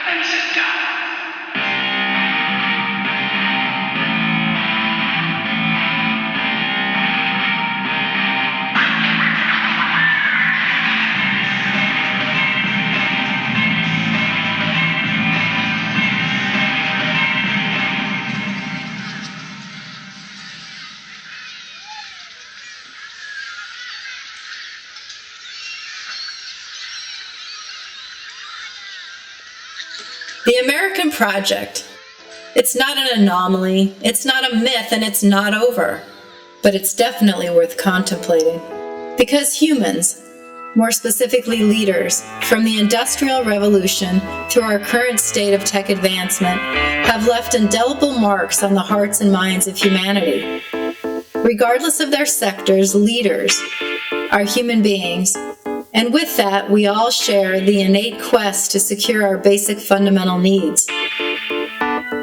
and sit down. The American Project. It's not an anomaly, it's not a myth, and it's not over. But it's definitely worth contemplating. Because humans, more specifically leaders, from the Industrial Revolution through our current state of tech advancement, have left indelible marks on the hearts and minds of humanity. Regardless of their sectors, leaders are human beings. And with that, we all share the innate quest to secure our basic fundamental needs.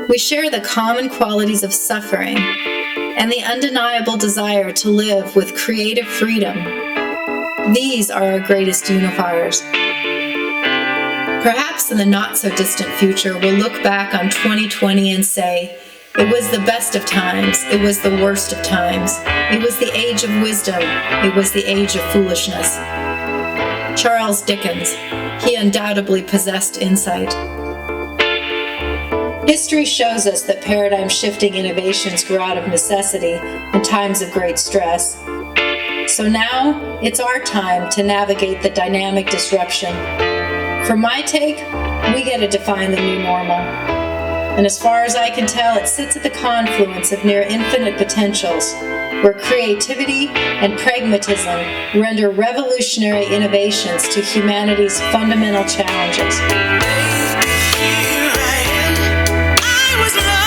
We share the common qualities of suffering and the undeniable desire to live with creative freedom. These are our greatest unifiers. Perhaps in the not-so-distant future, we'll look back on 2020 and say, it was the best of times, it was the worst of times, it was the age of wisdom, it was the age of foolishness. Charles Dickens, he undoubtedly possessed insight. History shows us that paradigm-shifting innovations grew out of necessity in times of great stress. So now, it's our time to navigate the dynamic disruption. For my take, we get to define the new normal. And as far as I can tell, it sits at the confluence of near infinite potentials, where creativity and pragmatism render revolutionary innovations to humanity's fundamental challenges. Here I am. I was lost.